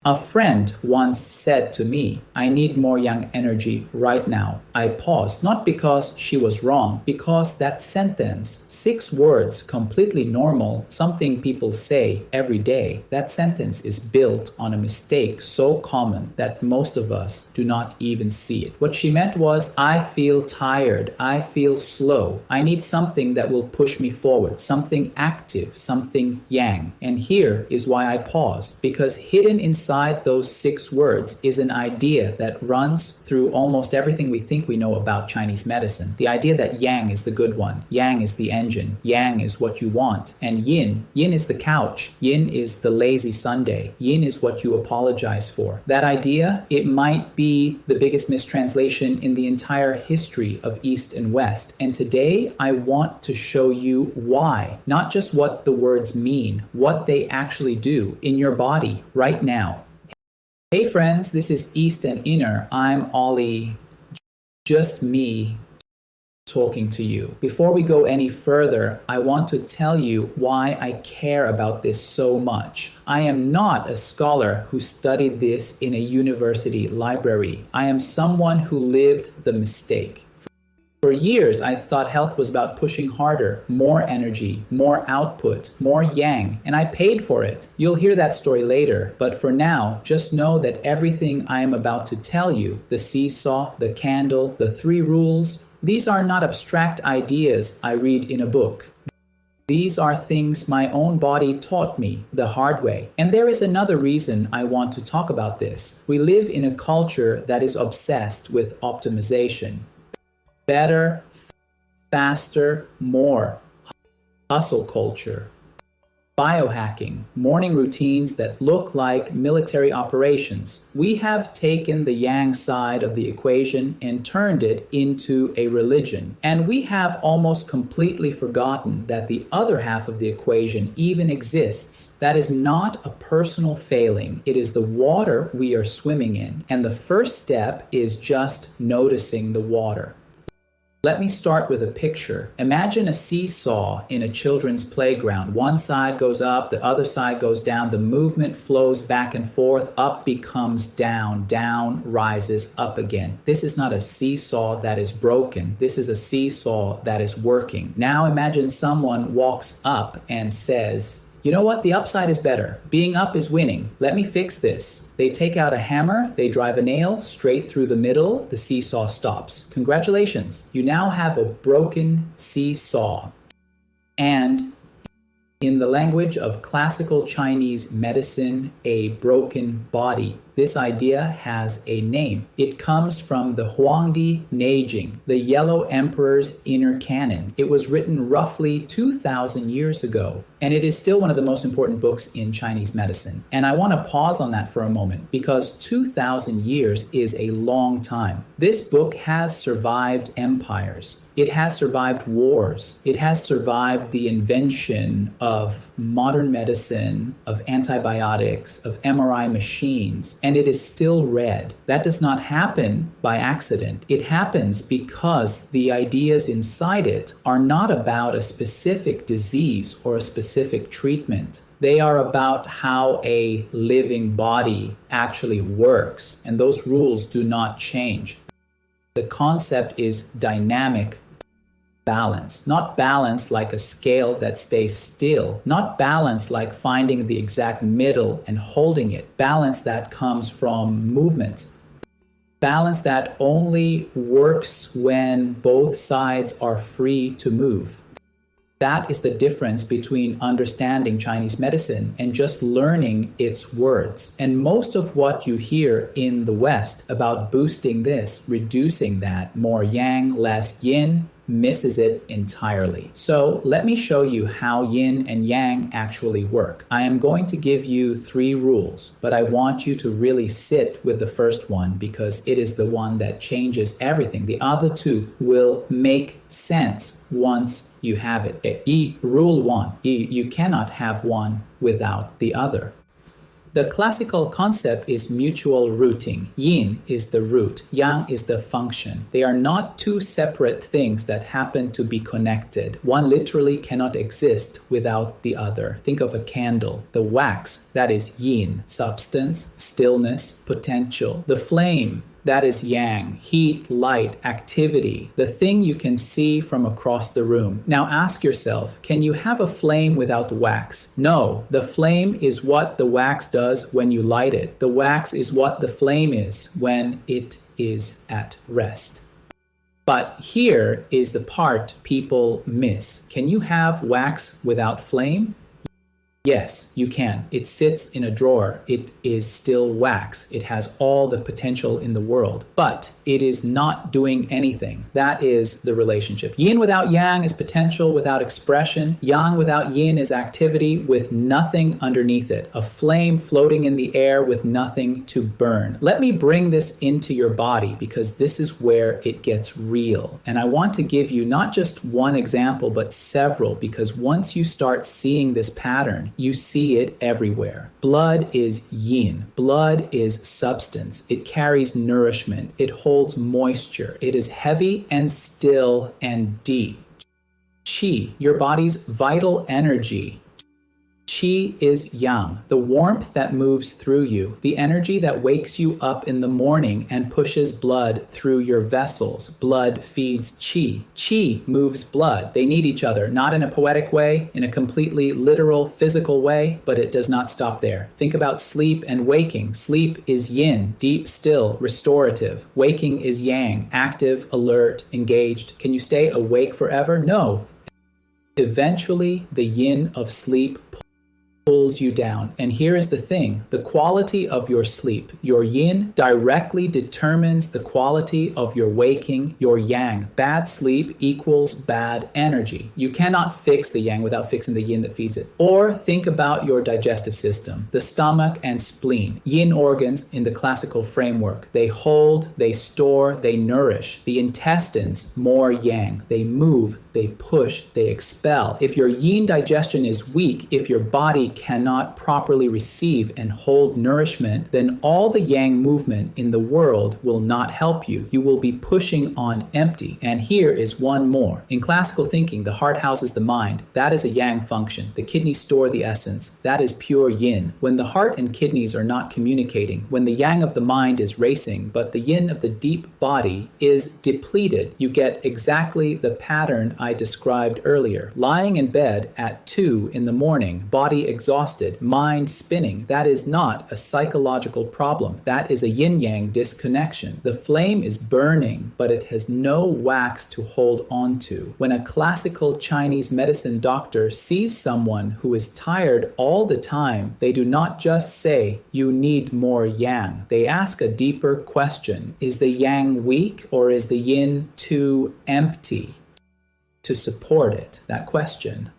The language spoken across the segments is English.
A friend once said to me, I need more yang energy right now. I paused, not because she was wrong, because that sentence, 6 words, completely normal, something people say every day, that sentence is built on a mistake so common that most of us do not even see it. What she meant was, I feel tired, I feel slow, I need something that will push me forward, something active, something yang. And here is why I paused, because hidden inside those 6 words is an idea that runs through almost everything we think we know about Chinese medicine. The idea that yang is the good one, yang is the engine, yang is what you want, and yin is the couch, yin is the lazy Sunday, yin is what you apologize for. That idea, it might be the biggest mistranslation in the entire history of East and West. And today I want to show you why, not just what the words mean, what they actually do in your body right now. Hey friends, this is East and Inner. I'm Ollie, just me talking to you. Before we go any further, I want to tell you why I care about this so much. I am not a scholar who studied this in a university library. I am someone who lived the mistake. For years, I thought health was about pushing harder, more energy, more output, more yang, and I paid for it. You'll hear that story later, but for now, just know that everything I am about to tell you, the seesaw, the candle, the 3 rules, these are not abstract ideas I read in a book. These are things my own body taught me the hard way. And there is another reason I want to talk about this. We live in a culture that is obsessed with optimization. Better, faster, more. Hustle culture. Biohacking. Morning routines that look like military operations. We have taken the yang side of the equation and turned it into a religion. And we have almost completely forgotten that the other half of the equation even exists. That is not a personal failing. It is the water we are swimming in. And the first step is just noticing the water. Let me start with a picture. Imagine a seesaw in a children's playground. One side goes up, the other side goes down. The movement flows back and forth. Up becomes down, down rises up again. This is not a seesaw that is broken. This is a seesaw that is working. Now imagine someone walks up and says, you know what? The upside is better. Being up is winning. Let me fix this. They take out a hammer, they drive a nail straight through the middle, the seesaw stops. Congratulations. You now have a broken seesaw. And in the language of classical Chinese medicine, a broken body. This idea has a name. It comes from the Huangdi Neijing, the Yellow Emperor's inner canon. It was written roughly 2,000 years ago, and it is still one of the most important books in Chinese medicine. And I want to pause on that for a moment, because 2,000 years is a long time. This book has survived empires. It has survived wars. It has survived the invention of modern medicine, of antibiotics, of MRI machines, and it is still read. That does not happen by accident. It happens because the ideas inside it are not about a specific disease or a specific treatment. They are about how a living body actually works, and those rules do not change. The concept is dynamic balance, not balance like a scale that stays still, not balance like finding the exact middle and holding it, balance that comes from movement, balance that only works when both sides are free to move. That is the difference between understanding Chinese medicine and just learning its words. And most of what you hear in the West about boosting this, reducing that, more yang, less yin, misses it entirely. So let me show you how yin and yang actually work. I am going to give you 3 rules, but I want you to really sit with the first one because it is the one that changes everything. The other 2 will make sense once you have it. Rule 1, you cannot have one without the other. The classical concept is mutual rooting. Yin is the root, yang is the function. They are not two separate things that happen to be connected. One literally cannot exist without the other. Think of a candle. The wax, that is yin, substance, stillness, potential. The flame, that is yang, heat, light, activity, the thing you can see from across the room. Now ask yourself, can you have a flame without wax? No, the flame is what the wax does when you light it. The wax is what the flame is when it is at rest. But here is the part people miss. Can you have wax without flame? Yes, you can. It sits in a drawer. It is still wax. It has all the potential in the world, but it is not doing anything. That is the relationship. Yin without yang is potential without expression. Yang without yin is activity with nothing underneath it. A flame floating in the air with nothing to burn. Let me bring this into your body because this is where it gets real. And I want to give you not just one example, but several, because once you start seeing this pattern, you see it everywhere. Blood is yin. Blood is substance. It carries nourishment. It holds moisture. It is heavy and still and deep. Qi, your body's vital energy. Qi is yang, the warmth that moves through you, the energy that wakes you up in the morning and pushes blood through your vessels. Blood feeds qi. Qi moves blood. They need each other, not in a poetic way, in a completely literal, physical way, but it does not stop there. Think about sleep and waking. Sleep is yin, deep, still, restorative. Waking is yang, active, alert, engaged. Can you stay awake forever? No. Eventually, the yin of sleep pulls you down. And here is the thing, the quality of your sleep, your yin directly determines the quality of your waking, your yang. Bad sleep equals bad energy. You cannot fix the yang without fixing the yin that feeds it. Or think about your digestive system, the stomach and spleen, yin organs in the classical framework. They hold, they store, they nourish. The intestines, more yang. They move, they push, they expel. If your yin digestion is weak, if your body cannot properly receive and hold nourishment, then all the yang movement in the world will not help you. You will be pushing on empty. And here is one more. In classical thinking, the heart houses the mind. That is a yang function. The kidneys store the essence. That is pure yin. When the heart and kidneys are not communicating, when the yang of the mind is racing, but the yin of the deep body is depleted, you get exactly the pattern I described earlier. Lying in bed at 2 in the morning, body exhausted, mind spinning. That is not a psychological problem. That is a yin-yang disconnection. The flame is burning, but it has no wax to hold on to. When a classical Chinese medicine doctor sees someone who is tired all the time, they do not just say, "You need more yang." They ask a deeper question. Is the yang weak or is the yin too empty to support it? That question.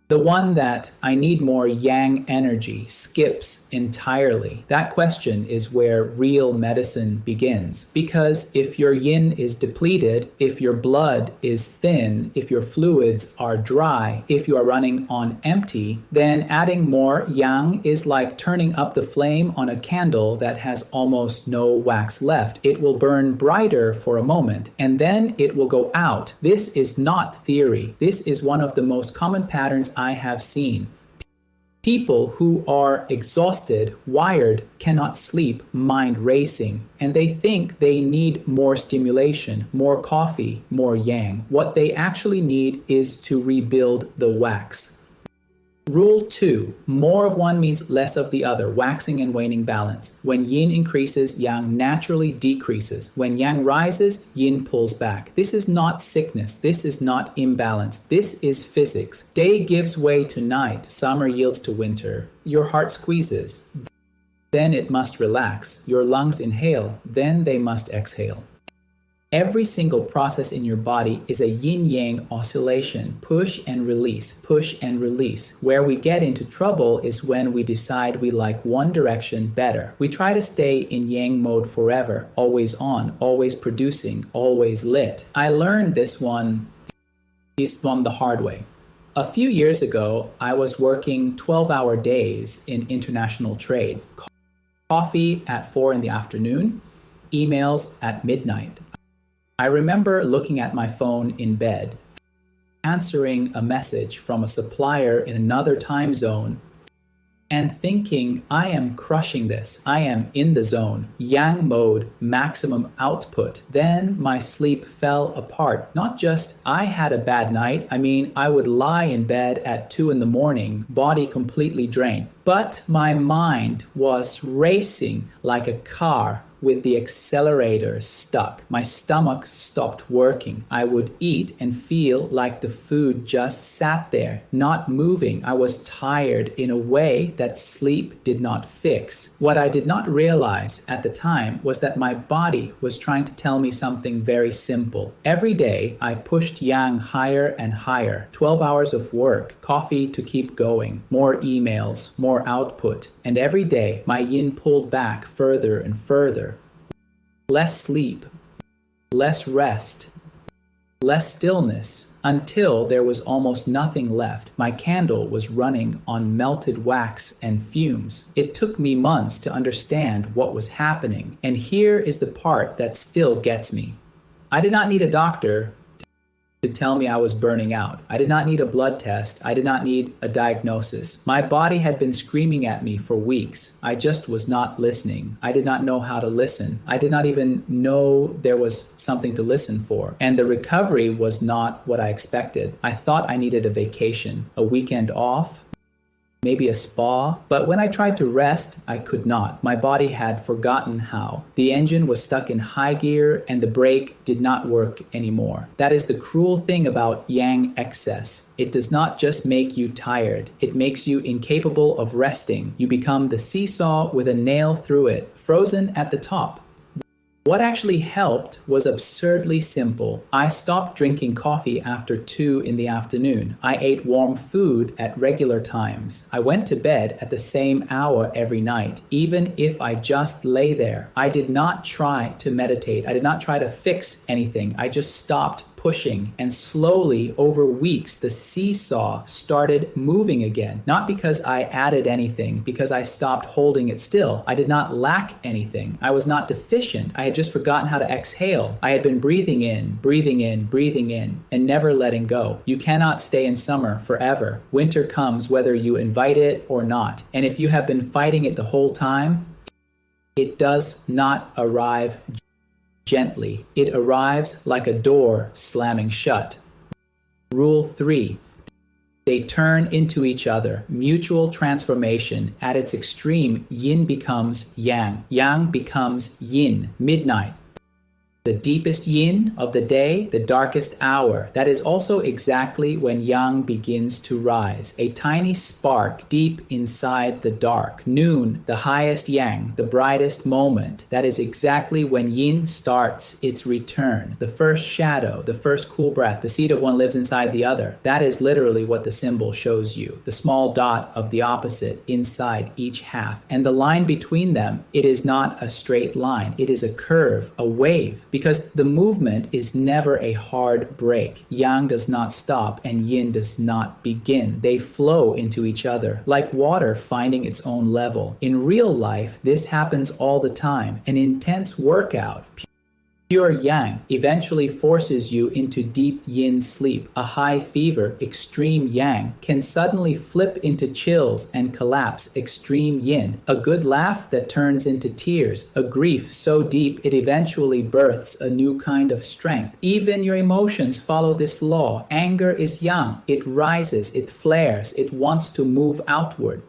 The one that I need more yang energy skips entirely. That question is where real medicine begins. Because if your yin is depleted, if your blood is thin, if your fluids are dry, if you are running on empty, then adding more yang is like turning up the flame on a candle that has almost no wax left. It will burn brighter for a moment, and then it will go out. This is not theory. This is one of the most common patterns I have seen. People who are exhausted, wired, cannot sleep, mind racing, and they think they need more stimulation, more coffee, more yang. What they actually need is to rebuild the wax. Rule 2. More of one means less of the other, waxing and waning balance. When yin increases, yang naturally decreases. When yang rises, yin pulls back. This is not sickness. This is not imbalance. This is physics. Day gives way to night. Summer yields to winter. Your heart squeezes. Then it must relax. Your lungs inhale. Then they must exhale. Every single process in your body is a yin-yang oscillation, push and release, push and release. Where we get into trouble is when we decide we like one direction better. We try to stay in yang mode forever, always on, always producing, always lit. I learned this one the hard way. A few years ago, I was working 12-hour days in international trade. Coffee at 4 in the afternoon, emails at midnight. I remember looking at my phone in bed, answering a message from a supplier in another time zone, and thinking, I am crushing this. I am in the zone. Yang mode, maximum output. Then my sleep fell apart. Not just I had a bad night. I would lie in bed at 2 in the morning, body completely drained. But my mind was racing like a car with the accelerator stuck. My stomach stopped working. I would eat and feel like the food just sat there, not moving. I was tired in a way that sleep did not fix. What I did not realize at the time was that my body was trying to tell me something very simple. Every day, I pushed yang higher and higher. 12 hours of work, coffee to keep going, more emails, more output. And every day, my yin pulled back further and further. Less sleep, less rest, less stillness, until there was almost nothing left. My candle was running on melted wax and fumes. It took me months to understand what was happening, and here is the part that still gets me. I did not need a doctor to tell me I was burning out. I did not need a blood test. I did not need a diagnosis. My body had been screaming at me for weeks. I just was not listening. I did not know how to listen. I did not even know there was something to listen for. And the recovery was not what I expected. I thought I needed a vacation, a weekend off, maybe a spa, but when I tried to rest, I could not. My body had forgotten how. The engine was stuck in high gear and the brake did not work anymore. That is the cruel thing about yang excess. It does not just make you tired. It makes you incapable of resting. You become the seesaw with a nail through it, frozen at the top. What actually helped was absurdly simple. I stopped drinking coffee after 2 in the afternoon. I ate warm food at regular times. I went to bed at the same hour every night, even if I just lay there. I did not try to meditate. I did not try to fix anything. I just stopped pushing, and slowly over weeks the seesaw started moving again. Not because I added anything, because I stopped holding it still. I did not lack anything. I was not deficient. I had just forgotten how to exhale. I had been breathing in, and never letting go. You cannot stay in summer forever. Winter comes whether you invite it or not. And if you have been fighting it the whole time, it does not arrive gently. It arrives like a door slamming shut. Rule 3. They turn into each other. Mutual transformation. At its extreme, yin becomes yang. Yang becomes yin. Midnight. The deepest yin of the day, the darkest hour. That is also exactly when yang begins to rise. A tiny spark deep inside the dark. Noon, the highest yang, the brightest moment. That is exactly when yin starts its return. The first shadow, the first cool breath. The seed of one lives inside the other. That is literally what the symbol shows you. The small dot of the opposite inside each half. And the line between them, it is not a straight line. It is a curve, a wave. Because the movement is never a hard break. Yang does not stop and yin does not begin. They flow into each other, like water finding its own level. In real life, this happens all the time. An intense workout, pure yang, eventually forces you into deep yin sleep. A high fever, extreme yang, can suddenly flip into chills and collapse, extreme yin. A good laugh that turns into tears. A grief so deep it eventually births a new kind of strength. Even your emotions follow this law. Anger is yang. It rises, it flares, it wants to move outward.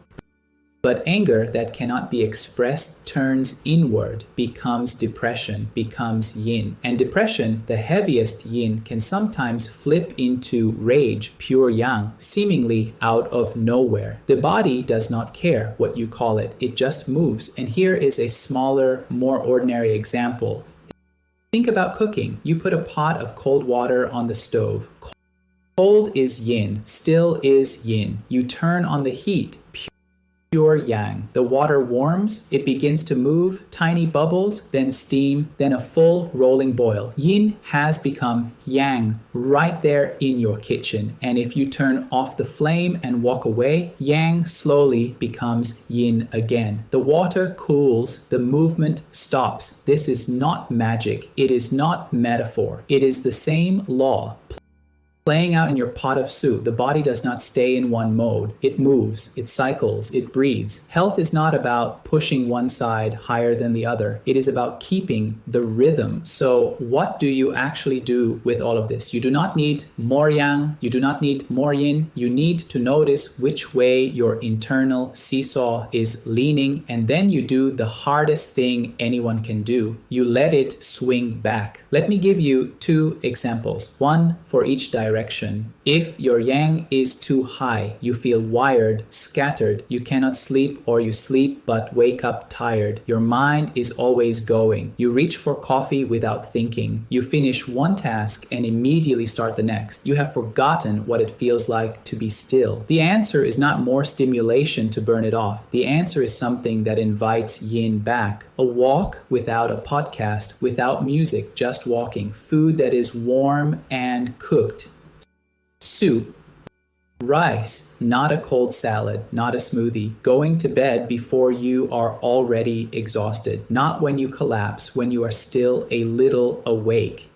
But anger that cannot be expressed turns inward, becomes depression, becomes yin. And depression, the heaviest yin, can sometimes flip into rage, pure yang, seemingly out of nowhere. The body does not care what you call it. It just moves. And here is a smaller, more ordinary example. Think about cooking. You put a pot of cold water on the stove. Cold is yin, still is yin. You turn on the heat. pure yang. The water warms, it begins to move, tiny bubbles, then steam, then a full rolling boil. Yin has become yang right there in your kitchen. And if you turn off the flame and walk away, yang slowly becomes yin again. The water cools, the movement stops. This is not magic. It is not metaphor. It is the same law playing out in your pot of soup. The body does not stay in one mode. It moves, it cycles, it breathes. Health is not about pushing one side higher than the other. It is about keeping the rhythm. So what do you actually do with all of this? You do not need more yang. You do not need more yin. You need to notice which way your internal seesaw is leaning, and then you do the hardest thing anyone can do. You let it swing back. Let me give you two examples, one for each direction. If your yang is too high, you feel wired, scattered, you cannot sleep, or you sleep but wake up tired. Your mind is always going. You reach for coffee without thinking. You finish one task and immediately start the next. You have forgotten what it feels like to be still. The answer is not more stimulation to burn it off. The answer is something that invites yin back. A walk without a podcast, without music, just walking. Food that is warm and cooked. Soup, rice, not a cold salad, not a smoothie. Going to bed before you are already exhausted, not when you collapse, when you are still a little awake.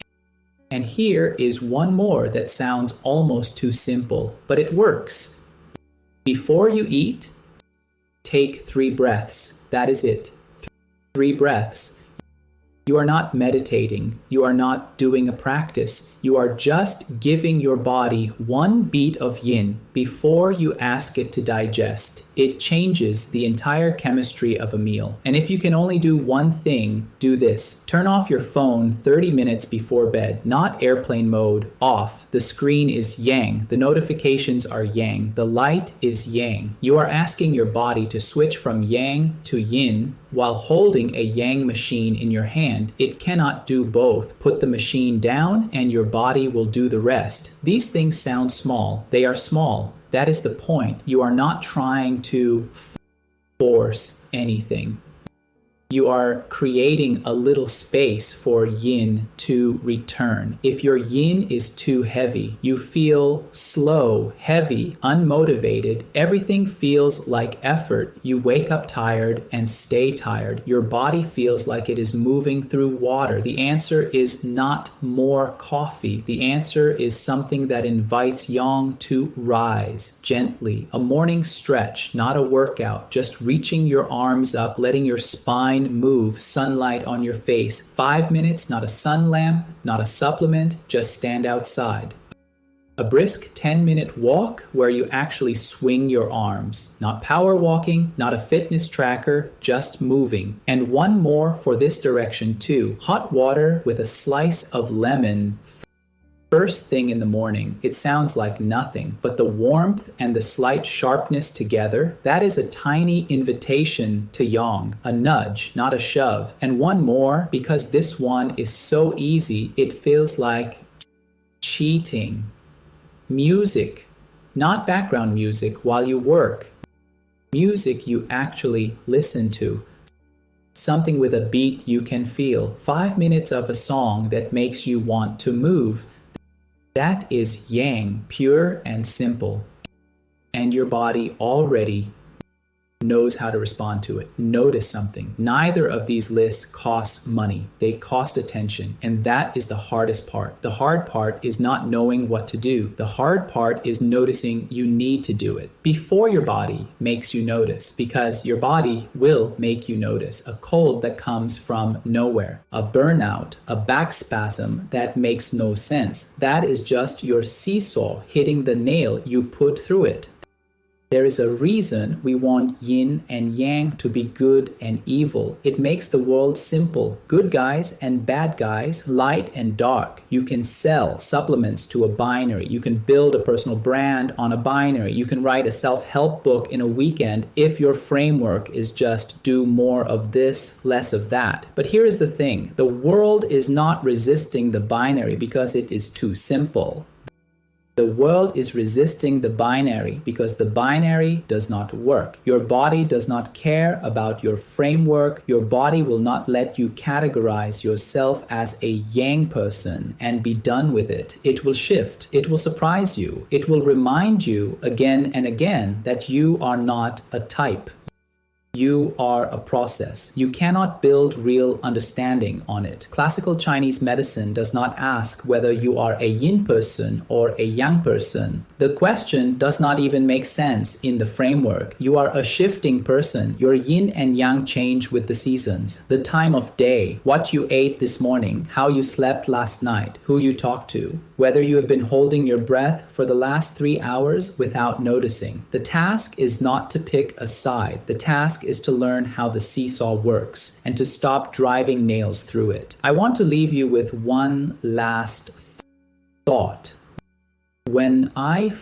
And here is one more that sounds almost too simple, but it works. Before you eat, take 3 breaths. That is it. 3 breaths. You are not meditating. You are not doing a practice. You are just giving your body one beat of yin before you ask it to digest. It changes the entire chemistry of a meal. And if you can only do one thing, do this. Turn off your phone 30 minutes before bed, not airplane mode, off. The screen is yang. The notifications are yang. The light is yang. You are asking your body to switch from yang to yin while holding a yang machine in your hand. It cannot do both. Put the machine down and your body will do the rest. These things sound small. They are small. That is the point. You are not trying to force anything. You are creating a little space for yin to return. If your yin is too heavy, you feel slow, heavy, unmotivated. Everything feels like effort. You wake up tired and stay tired. Your body feels like it is moving through water. The answer is not more coffee. The answer is something that invites yang to rise gently. A morning stretch, not a workout. Just reaching your arms up, letting your spine move, sunlight on your face. 5 minutes, not a sun lamp, not a supplement, just stand outside. A brisk 10-minute walk where you actually swing your arms. Not power walking, not a fitness tracker, just moving. And one more for this direction too. Hot water with a slice of lemon. First thing in the morning. It sounds like nothing, but the warmth and the slight sharpness together, that is a tiny invitation to yang, a nudge, not a shove. And one more, because this one is so easy, it feels like cheating. Music, not background music while you work. Music you actually listen to. Something with a beat you can feel. 5 minutes of a song that makes you want to move. That is yang, pure and simple. And your body already knows how to respond to it. Notice something. Neither of these lists costs money. They cost attention. And that is the hardest part. The hard part is not knowing what to do. The hard part is noticing you need to do it before your body makes you notice, because your body will make you notice. A cold that comes from nowhere, a burnout, a back spasm that makes no sense. That is just your seesaw hitting the nail you put through it. There is a reason we want yin and yang to be good and evil. It makes the world simple. Good guys and bad guys, light and dark. You can sell supplements to a binary. You can build a personal brand on a binary. You can write a self-help book in a weekend if your framework is just do more of this, less of that. But here is the thing. The world is not resisting the binary because it is too simple. The world is resisting the binary because the binary does not work. Your body does not care about your framework. Your body will not let you categorize yourself as a yang person and be done with it. It will shift. It will surprise you. It will remind you again and again that you are not a type. You are a process. You cannot build real understanding on it. Classical Chinese medicine does not ask whether you are a yin person or a yang person. The question does not even make sense in the framework. You are a shifting person. Your yin and yang change with the seasons, the time of day, what you ate this morning, how you slept last night, who you talked to, whether you have been holding your breath for the last 3 hours without noticing. The task is not to pick a side. The task is to learn how the seesaw works and to stop driving nails through it. I want to leave you with one last thought. When I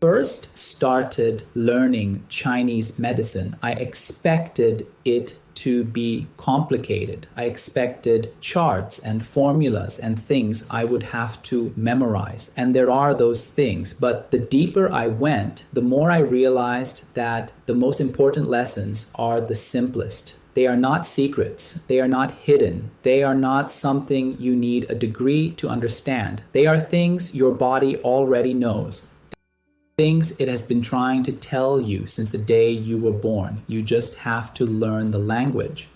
first started learning Chinese medicine, I expected it to be complicated. I expected charts and formulas and things I would have to memorize. And there are those things. But the deeper I went, the more I realized that the most important lessons are the simplest. They are not secrets. They are not hidden. They are not something you need a degree to understand. They are things your body already knows. Things it has been trying to tell you since the day you were born. You just have to learn the language.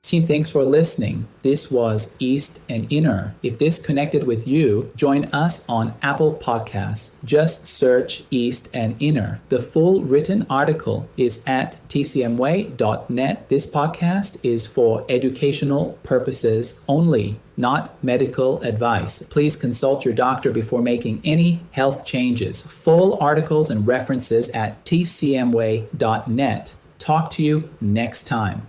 Team, thanks for listening. This was East and Inner. If this connected with you, join us on Apple Podcasts. Just search East and Inner. The full written article is at tcmway.net. This podcast is for educational purposes only, not medical advice. Please consult your doctor before making any health changes. Full articles and references at tcmway.net. Talk to you next time.